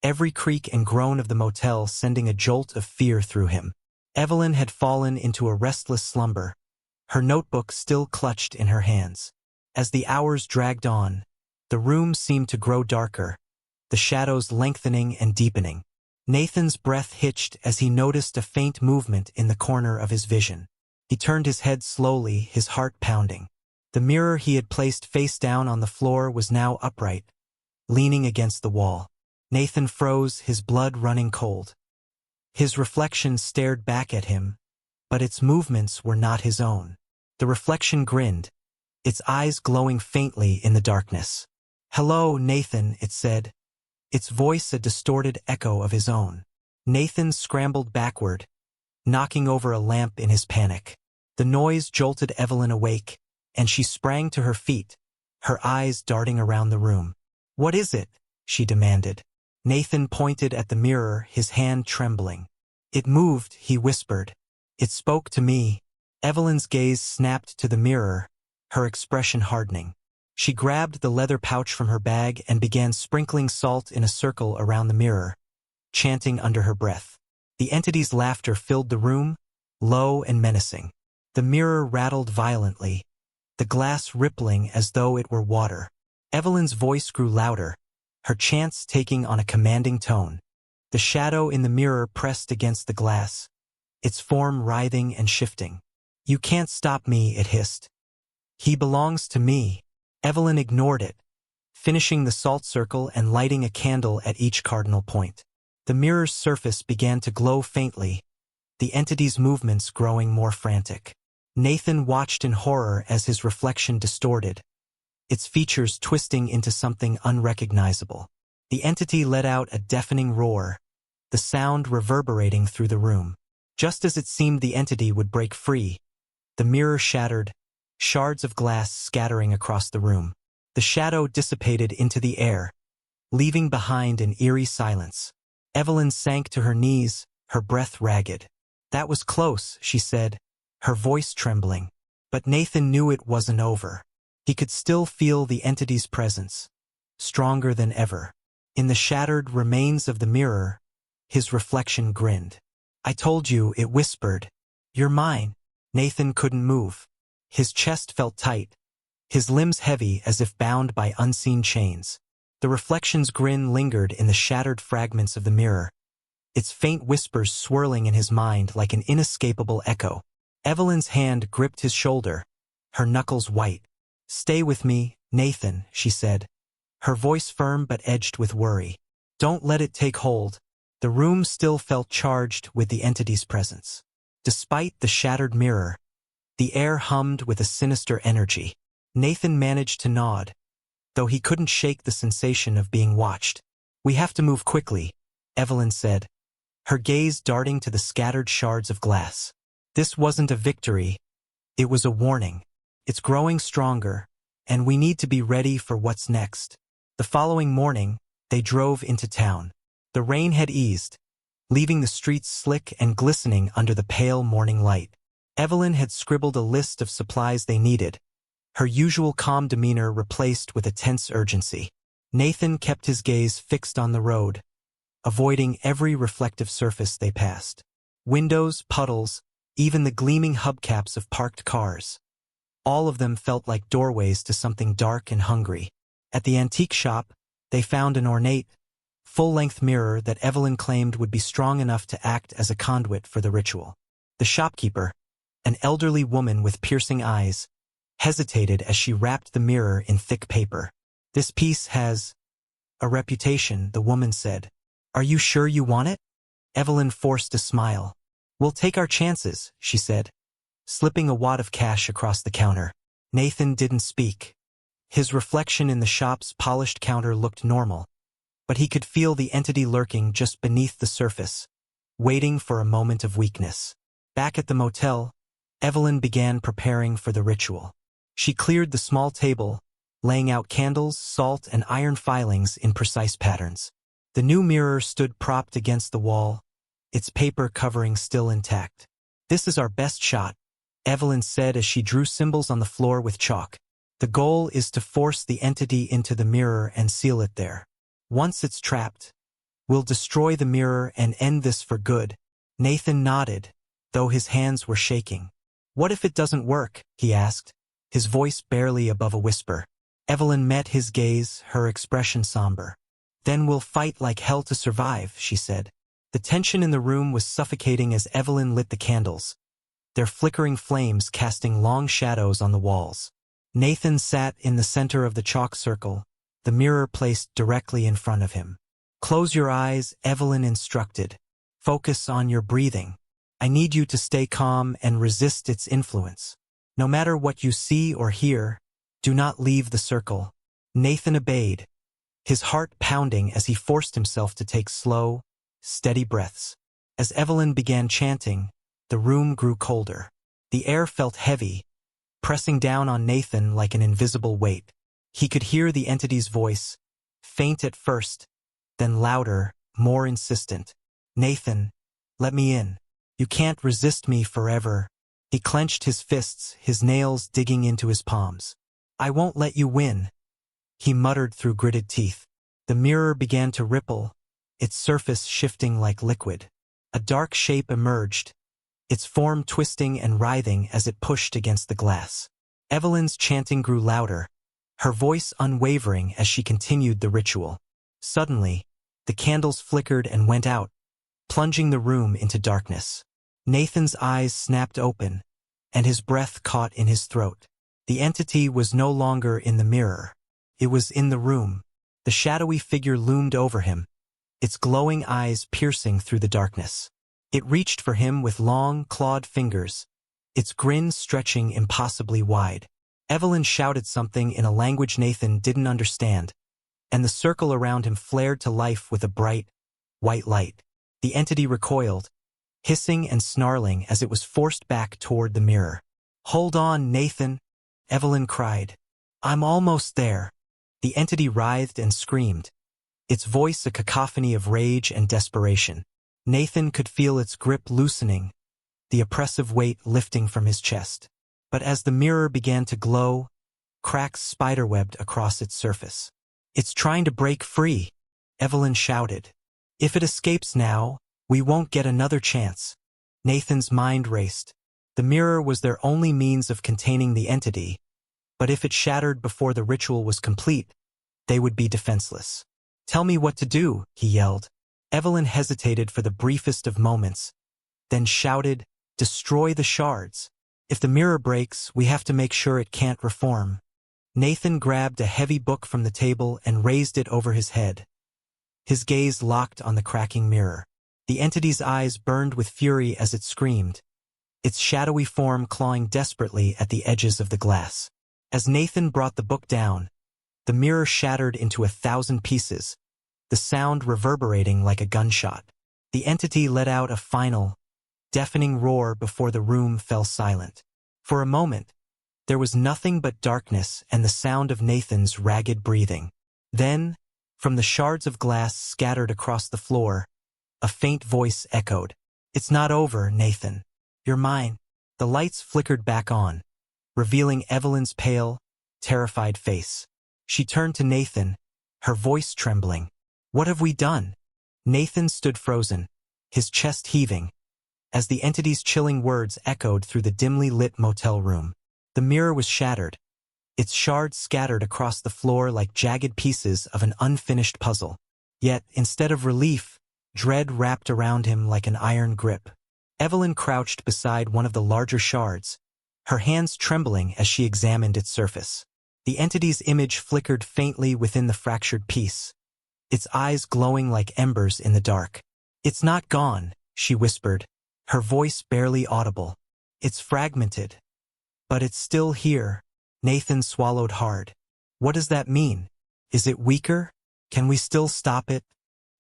every creak and groan of the motel sending a jolt of fear through him. Evelyn had fallen into a restless slumber, her notebook still clutched in her hands. As the hours dragged on, the room seemed to grow darker, the shadows lengthening and deepening. Nathan's breath hitched as he noticed a faint movement in the corner of his vision. He turned his head slowly, his heart pounding. The mirror he had placed face down on the floor was now upright, leaning against the wall. Nathan froze, his blood running cold. His reflection stared back at him, but its movements were not his own. The reflection grinned, its eyes glowing faintly in the darkness. "Hello, Nathan," it said, its voice a distorted echo of his own. Nathan scrambled backward, knocking over a lamp in his panic. The noise jolted Evelyn awake, and she sprang to her feet, her eyes darting around the room. "What is it?" she demanded. Nathan pointed at the mirror, his hand trembling. "It moved," he whispered. "It spoke to me." Evelyn's gaze snapped to the mirror, her expression hardening. She grabbed the leather pouch from her bag and began sprinkling salt in a circle around the mirror, chanting under her breath. The entity's laughter filled the room, low and menacing. The mirror rattled violently, the glass rippling as though it were water. Evelyn's voice grew louder, her chants taking on a commanding tone. The shadow in the mirror pressed against the glass, its form writhing and shifting. "You can't stop me," it hissed. "He belongs to me." Evelyn ignored it, finishing the salt circle and lighting a candle at each cardinal point. The mirror's surface began to glow faintly, the entity's movements growing more frantic. Nathan watched in horror as his reflection distorted, its features twisting into something unrecognizable. The entity let out a deafening roar, the sound reverberating through the room. Just as it seemed the entity would break free, the mirror shattered, shards of glass scattering across the room. The shadow dissipated into the air, leaving behind an eerie silence. Evelyn sank to her knees, her breath ragged. "That was close," she said, her voice trembling. But Nathan knew it wasn't over. He could still feel the entity's presence, stronger than ever. In the shattered remains of the mirror, his reflection grinned. "I told you," it whispered. "You're mine." Nathan couldn't move. His chest felt tight, his limbs heavy as if bound by unseen chains. The reflection's grin lingered in the shattered fragments of the mirror, its faint whispers swirling in his mind like an inescapable echo. Evelyn's hand gripped his shoulder, her knuckles white. "Stay with me, Nathan," she said, her voice firm but edged with worry. "Don't let it take hold." The room still felt charged with the entity's presence. Despite the shattered mirror, the air hummed with a sinister energy. Nathan managed to nod, though he couldn't shake the sensation of being watched. "We have to move quickly," Evelyn said, her gaze darting to the scattered shards of glass. This wasn't a victory, it was a warning. It's growing stronger, and we need to be ready for what's next. The following morning, they drove into town. The rain had eased, leaving the streets slick and glistening under the pale morning light. Evelyn had scribbled a list of supplies they needed, her usual calm demeanor replaced with a tense urgency. Nathan kept his gaze fixed on the road, avoiding every reflective surface they passed. Windows, puddles, even the gleaming hubcaps of parked cars. All of them felt like doorways to something dark and hungry. At the antique shop, they found an ornate, full-length mirror that Evelyn claimed would be strong enough to act as a conduit for the ritual. The shopkeeper, an elderly woman with piercing eyes, hesitated as she wrapped the mirror in thick paper. "This piece has a reputation," the woman said. "Are you sure you want it?" Evelyn forced a smile. "We'll take our chances," she said, slipping a wad of cash across the counter. Nathan didn't speak. His reflection in the shop's polished counter looked normal, but he could feel the entity lurking just beneath the surface, waiting for a moment of weakness. Back at the motel, Evelyn began preparing for the ritual. She cleared the small table, laying out candles, salt, and iron filings in precise patterns. The new mirror stood propped against the wall, its paper covering still intact. "This is our best shot," Evelyn said as she drew symbols on the floor with chalk. "The goal is to force the entity into the mirror and seal it there. Once it's trapped, we'll destroy the mirror and end this for good." Nathan nodded, though his hands were shaking. "What if it doesn't work?" he asked, his voice barely above a whisper. Evelyn met his gaze, her expression somber. "Then we'll fight like hell to survive," she said. The tension in the room was suffocating as Evelyn lit the candles, their flickering flames casting long shadows on the walls. Nathan sat in the center of the chalk circle, the mirror placed directly in front of him. "Close your eyes," Evelyn instructed. "Focus on your breathing. I need you to stay calm and resist its influence. No matter what you see or hear, do not leave the circle." Nathan obeyed, his heart pounding as he forced himself to take slow, steady breaths. As Evelyn began chanting, the room grew colder. The air felt heavy, pressing down on Nathan like an invisible weight. He could hear the entity's voice, faint at first, then louder, more insistent. "Nathan, let me in. You can't resist me forever." He clenched his fists, his nails digging into his palms. "I won't let you win," he muttered through gritted teeth. The mirror began to ripple, its surface shifting like liquid. A dark shape emerged, its form twisting and writhing as it pushed against the glass. Evelyn's chanting grew louder, her voice unwavering as she continued the ritual. Suddenly, the candles flickered and went out, plunging the room into darkness. Nathan's eyes snapped open, and his breath caught in his throat. The entity was no longer in the mirror. It was in the room. The shadowy figure loomed over him, its glowing eyes piercing through the darkness. It reached for him with long, clawed fingers, its grin stretching impossibly wide. Evelyn shouted something in a language Nathan didn't understand, and the circle around him flared to life with a bright, white light. The entity recoiled, hissing and snarling as it was forced back toward the mirror. "Hold on, Nathan," Evelyn cried. "I'm almost there." The entity writhed and screamed, its voice a cacophony of rage and desperation. Nathan could feel its grip loosening, the oppressive weight lifting from his chest. But as the mirror began to glow, cracks spiderwebbed across its surface. "It's trying to break free," Evelyn shouted. "If it escapes now, we won't get another chance." Nathan's mind raced. The mirror was their only means of containing the entity, but if it shattered before the ritual was complete, they would be defenseless. "Tell me what to do," he yelled. Evelyn hesitated for the briefest of moments, then shouted, "Destroy the shards. If the mirror breaks, we have to make sure it can't reform." Nathan grabbed a heavy book from the table and raised it over his head, his gaze locked on the cracking mirror. The entity's eyes burned with fury as it screamed, its shadowy form clawing desperately at the edges of the glass. As Nathan brought the book down, the mirror shattered into 1,000 pieces, the sound reverberating like a gunshot. The entity let out a final, deafening roar before the room fell silent. For a moment, there was nothing but darkness and the sound of Nathan's ragged breathing. Then, from the shards of glass scattered across the floor, a faint voice echoed. "It's not over, Nathan. You're mine." The lights flickered back on, revealing Evelyn's pale, terrified face. She turned to Nathan, her voice trembling. "What have we done?" Nathan stood frozen, his chest heaving, as the entity's chilling words echoed through the dimly lit motel room. The mirror was shattered, its shards scattered across the floor like jagged pieces of an unfinished puzzle. Yet, instead of relief, dread wrapped around him like an iron grip. Evelyn crouched beside one of the larger shards, her hands trembling as she examined its surface. The entity's image flickered faintly within the fractured piece, its eyes glowing like embers in the dark. "It's not gone," she whispered, her voice barely audible. "It's fragmented. But it's still here." Nathan swallowed hard. "What does that mean? Is it weaker? Can we still stop it?"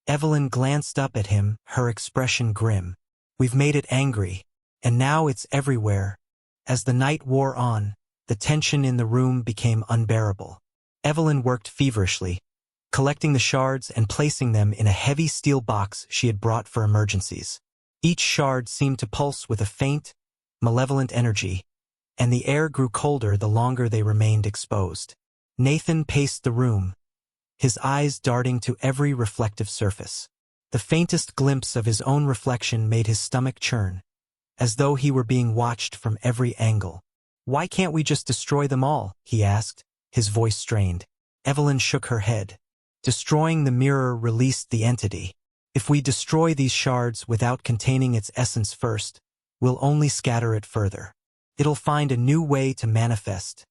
Evelyn glanced up at him, her expression grim. "We've made it angry, and now it's everywhere." As the night wore on, the tension in the room became unbearable. Evelyn worked feverishly, collecting the shards and placing them in a heavy steel box she had brought for emergencies. Each shard seemed to pulse with a faint, malevolent energy, and the air grew colder the longer they remained exposed. Nathan paced the room, his eyes darting to every reflective surface. The faintest glimpse of his own reflection made his stomach churn, as though he were being watched from every angle. "Why can't we just destroy them all?" he asked, his voice strained. Evelyn shook her head. "Destroying the mirror released the entity. If we destroy these shards without containing its essence first, we'll only scatter it further. It'll find a new way to manifest.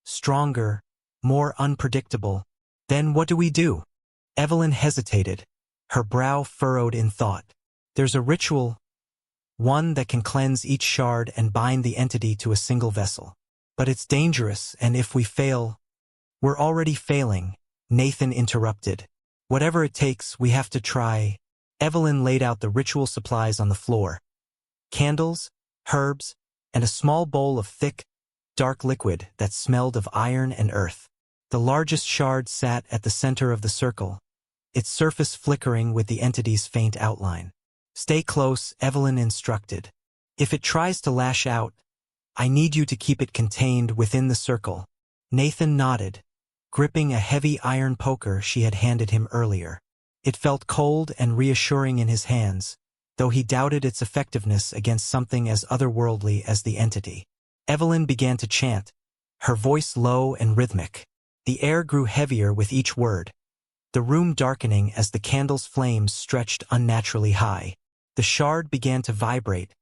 Stronger, more unpredictable. Then what do we do?" Evelyn hesitated, her brow furrowed in thought. "There's a ritual, one that can cleanse each shard and bind the entity to a single vessel. But it's dangerous, and if we fail—" "We're already failing," Nathan interrupted. "Whatever it takes, we have to try." Evelyn laid out the ritual supplies on the floor. Candles, herbs, and a small bowl of thick, dark liquid that smelled of iron and earth. The largest shard sat at the center of the circle, its surface flickering with the entity's faint outline. "Stay close," Evelyn instructed. "If it tries to lash out, I need you to keep it contained within the circle." Nathan nodded, gripping a heavy iron poker she had handed him earlier. It felt cold and reassuring in his hands, though he doubted its effectiveness against something as otherworldly as the entity. Evelyn began to chant, her voice low and rhythmic. The air grew heavier with each word, the room darkening as the candle's flames stretched unnaturally high. The shard began to vibrate,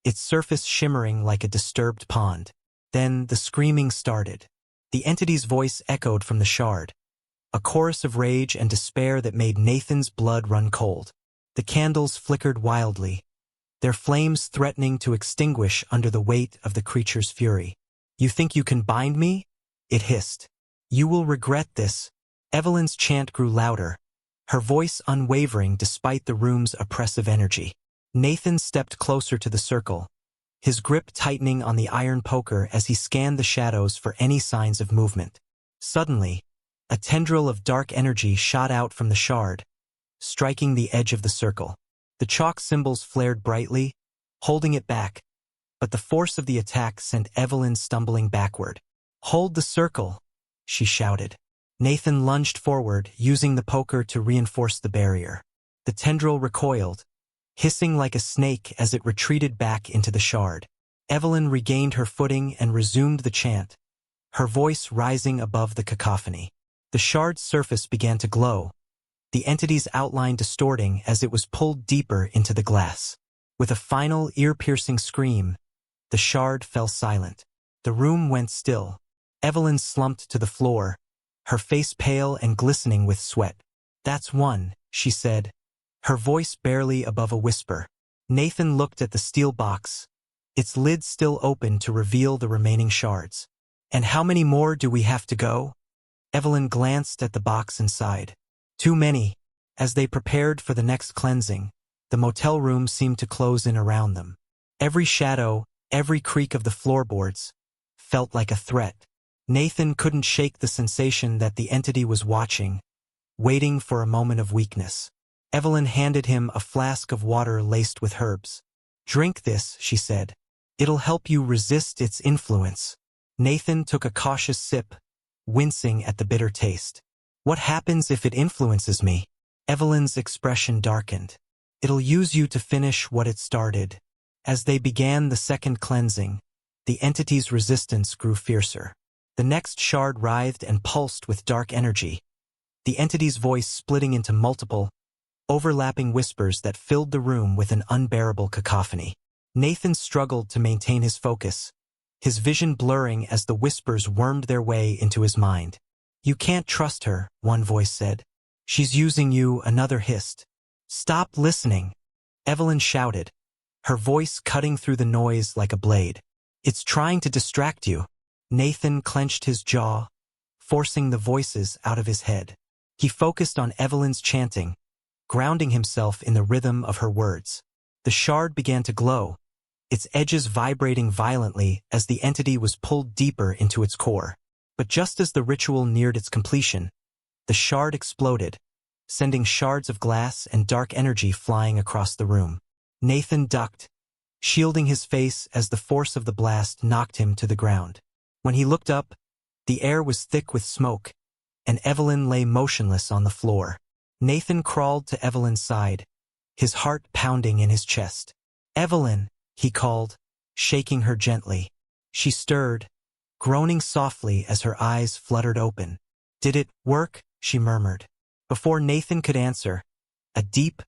its surface shimmering like a disturbed pond. Then the screaming started. The entity's voice echoed from the shard, a chorus of rage and despair that made Nathan's blood run cold. The candles flickered wildly, their flames threatening to extinguish under the weight of the creature's fury. "You think you can bind me?" it hissed. "You will regret this." Evelyn's chant grew louder, her voice unwavering despite the room's oppressive energy. Nathan stepped closer to the circle, his grip tightening on the iron poker as he scanned the shadows for any signs of movement. Suddenly, a tendril of dark energy shot out from the shard, striking the edge of the circle. The chalk symbols flared brightly, holding it back, but the force of the attack sent Evelyn stumbling backward. "Hold the circle," she shouted. Nathan lunged forward, using the poker to reinforce the barrier. The tendril recoiled, hissing like a snake as it retreated back into the shard. Evelyn regained her footing and resumed the chant, her voice rising above the cacophony. The shard's surface began to glow, the entity's outline distorting as it was pulled deeper into the glass. With a final ear-piercing scream, the shard fell silent. The room went still. Evelyn slumped to the floor, her face pale and glistening with sweat. "That's one," she said, her voice barely above a whisper. Nathan looked at the steel box, its lid still open to reveal the remaining shards. "And how many more do we have to go?" Evelyn glanced at the box inside. "Too many." As they prepared for the next cleansing, the motel room seemed to close in around them. Every shadow, every creak of the floorboards, felt like a threat. Nathan couldn't shake the sensation that the entity was watching, waiting for a moment of weakness. Evelyn handed him a flask of water laced with herbs. "Drink this," she said. "It'll help you resist its influence." Nathan took a cautious sip, wincing at the bitter taste. "What happens if it influences me?" Evelyn's expression darkened. It'll use you to finish what it started. As they began the second cleansing, the entity's resistance grew fiercer. The next shard writhed and pulsed with dark energy, the entity's voice splitting into multiple, overlapping whispers that filled the room with an unbearable cacophony. Nathan struggled to maintain his focus, his vision blurring as the whispers wormed their way into his mind. "You can't trust her," one voice said. "She's using you," another hissed. "Stop listening," Evelyn shouted, her voice cutting through the noise like a blade. "It's trying to distract you." Nathan clenched his jaw, forcing the voices out of his head. He focused on Evelyn's chanting, grounding himself in the rhythm of her words. The shard began to glow, its edges vibrating violently as the entity was pulled deeper into its core. But just as the ritual neared its completion, the shard exploded, sending shards of glass and dark energy flying across the room. Nathan ducked, shielding his face as the force of the blast knocked him to the ground. When he looked up, the air was thick with smoke, and Evelyn lay motionless on the floor. Nathan crawled to Evelyn's side, his heart pounding in his chest. "Evelyn," he called, shaking her gently. She stirred, groaning softly as her eyes fluttered open. "Did it work?" she murmured. Before Nathan could answer, a deep,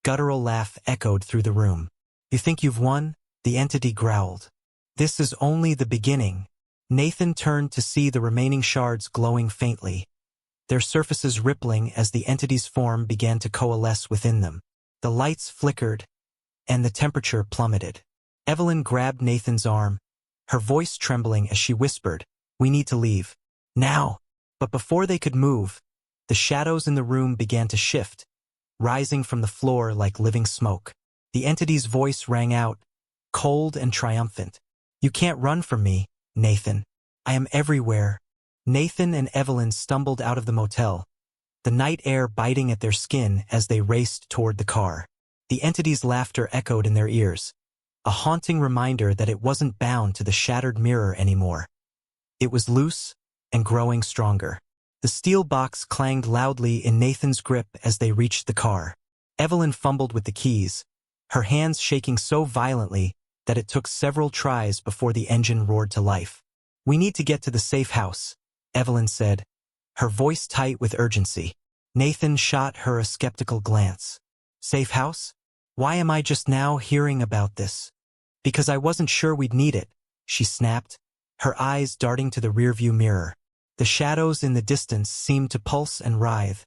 guttural laugh echoed through the room. "You think you've won?" the entity growled. "This is only the beginning." Nathan turned to see the remaining shards glowing faintly, their surfaces rippling as the entity's form began to coalesce within them. The lights flickered, and the temperature plummeted. Evelyn grabbed Nathan's arm, her voice trembling as she whispered, "We need to leave. Now!" But before they could move, the shadows in the room began to shift, rising from the floor like living smoke. The entity's voice rang out, cold and triumphant. "You can't run from me, Nathan. I am everywhere." Nathan and Evelyn stumbled out of the motel, the night air biting at their skin as they raced toward the car. The entity's laughter echoed in their ears, a haunting reminder that it wasn't bound to the shattered mirror anymore. It was loose and growing stronger. The steel box clanged loudly in Nathan's grip as they reached the car. Evelyn fumbled with the keys, her hands shaking so violently that it took several tries before the engine roared to life. "We need to get to the safe house," Evelyn said, her voice tight with urgency. Nathan shot her a skeptical glance. "Safe house? Why am I just now hearing about this?" "Because I wasn't sure we'd need it," she snapped, her eyes darting to the rearview mirror. The shadows in the distance seemed to pulse and writhe,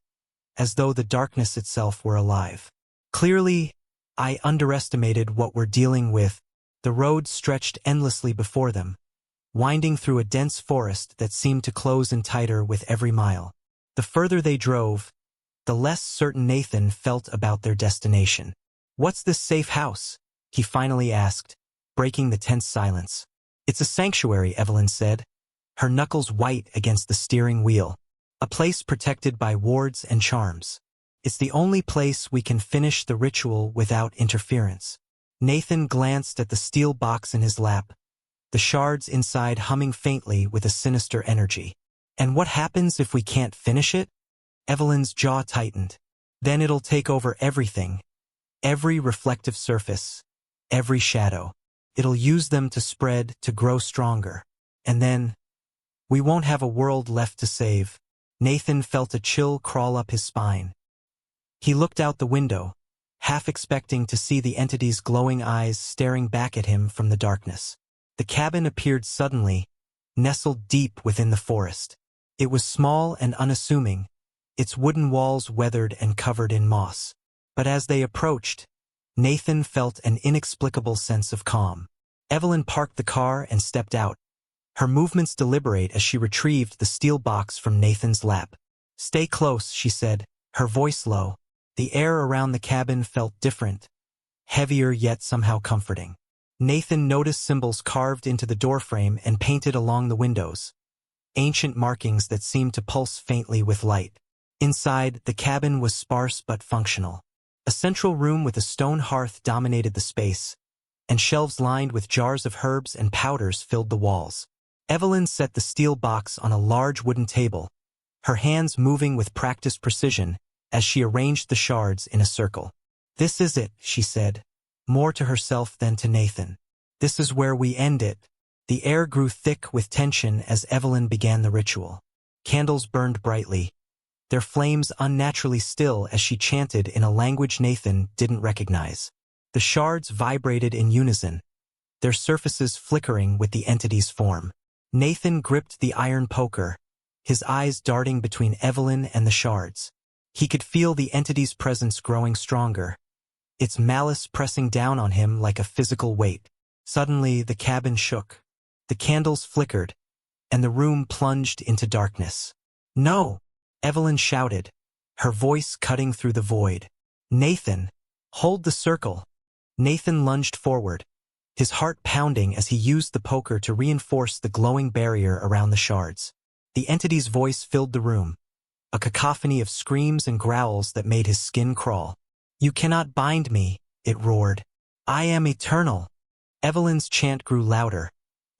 as though the darkness itself were alive. "Clearly, I underestimated what we're dealing with." The road stretched endlessly before them, winding through a dense forest that seemed to close in tighter with every mile. The further they drove, the less certain Nathan felt about their destination. "What's this safe house?" he finally asked, breaking the tense silence. "It's a sanctuary," Evelyn said, her knuckles white against the steering wheel. "A place protected by wards and charms. It's the only place we can finish the ritual without interference." Nathan glanced at the steel box in his lap, the shards inside humming faintly with a sinister energy. "And what happens if we can't finish it?" Evelyn's jaw tightened. "Then it'll take over everything. Every reflective surface, every shadow. It'll use them to spread, to grow stronger. And then, we won't have a world left to save." Nathan felt a chill crawl up his spine. He looked out the window, half expecting to see the entity's glowing eyes staring back at him from the darkness. The cabin appeared suddenly, nestled deep within the forest. It was small and unassuming, its wooden walls weathered and covered in moss. But as they approached, Nathan felt an inexplicable sense of calm. Evelyn parked the car and stepped out, her movements deliberate as she retrieved the steel box from Nathan's lap. "Stay close," she said, her voice low. The air around the cabin felt different, heavier yet somehow comforting. Nathan noticed symbols carved into the doorframe and painted along the windows, ancient markings that seemed to pulse faintly with light. Inside, the cabin was sparse but functional. A central room with a stone hearth dominated the space, and shelves lined with jars of herbs and powders filled the walls. Evelyn set the steel box on a large wooden table, her hands moving with practiced precision as she arranged the shards in a circle. "This is it," she said, more to herself than to Nathan. "This is where we end it." The air grew thick with tension as Evelyn began the ritual. Candles burned brightly, their flames unnaturally still as she chanted in a language Nathan didn't recognize. The shards vibrated in unison, their surfaces flickering with the entity's form. Nathan gripped the iron poker, his eyes darting between Evelyn and the shards. He could feel the entity's presence growing stronger, its malice pressing down on him like a physical weight. Suddenly, the cabin shook. The candles flickered, and the room plunged into darkness. "No!" Evelyn shouted, her voice cutting through the void. "Nathan! Hold the circle!" Nathan lunged forward, his heart pounding as he used the poker to reinforce the glowing barrier around the shards. The entity's voice filled the room, a cacophony of screams and growls that made his skin crawl. "You cannot bind me," it roared. "I am eternal." Evelyn's chant grew louder,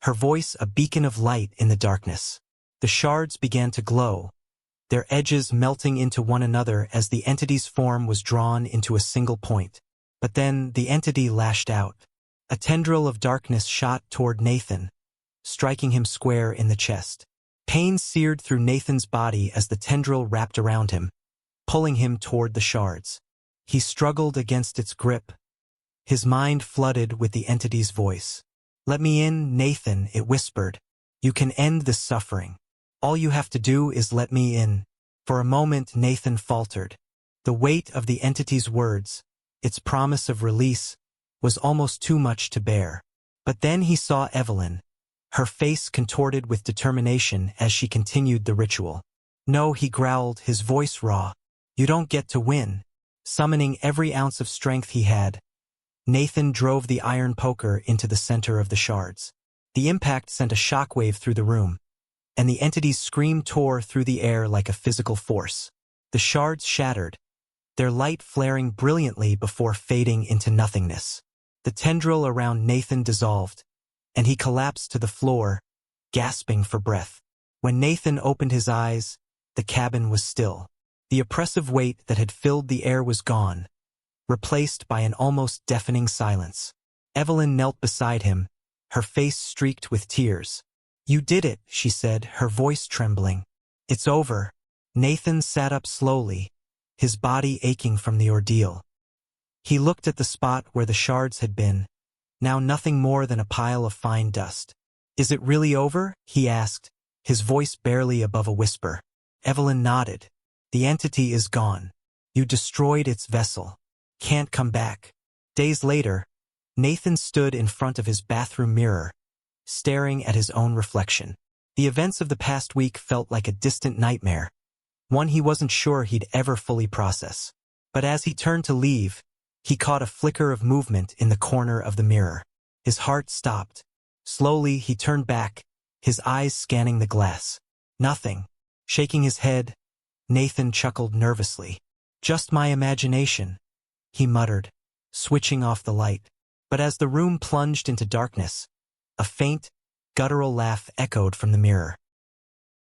her voice a beacon of light in the darkness. The shards began to glow, their edges melting into one another as the entity's form was drawn into a single point. But then the entity lashed out. A tendril of darkness shot toward Nathan, striking him square in the chest. Pain seared through Nathan's body as the tendril wrapped around him, pulling him toward the shards. He struggled against its grip, his mind flooded with the entity's voice. "Let me in, Nathan," it whispered. "You can end this suffering. All you have to do is let me in." For a moment Nathan faltered. The weight of the entity's words, its promise of release, was almost too much to bear. But then he saw Evelyn, her face contorted with determination as she continued the ritual. "No," he growled, his voice raw. "You don't get to win." Summoning every ounce of strength he had, Nathan drove the iron poker into the center of the shards. The impact sent a shockwave through the room, and the entity's scream tore through the air like a physical force. The shards shattered, their light flaring brilliantly before fading into nothingness. The tendril around Nathan dissolved, and he collapsed to the floor, gasping for breath. When Nathan opened his eyes, the cabin was still. The oppressive weight that had filled the air was gone, replaced by an almost deafening silence. Evelyn knelt beside him, her face streaked with tears. "You did it," she said, her voice trembling. "It's over." Nathan sat up slowly, his body aching from the ordeal. He looked at the spot where the shards had been, now nothing more than a pile of fine dust. "Is it really over?" he asked, his voice barely above a whisper. Evelyn nodded. "The entity is gone. You destroyed its vessel. Can't come back." Days later, Nathan stood in front of his bathroom mirror, staring at his own reflection. The events of the past week felt like a distant nightmare, one he wasn't sure he'd ever fully process. But as he turned to leave, he caught a flicker of movement in the corner of the mirror. His heart stopped. Slowly, he turned back, his eyes scanning the glass. Nothing. Shaking his head, Nathan chuckled nervously. "Just my imagination," he muttered, switching off the light. But as the room plunged into darkness, a faint, guttural laugh echoed from the mirror.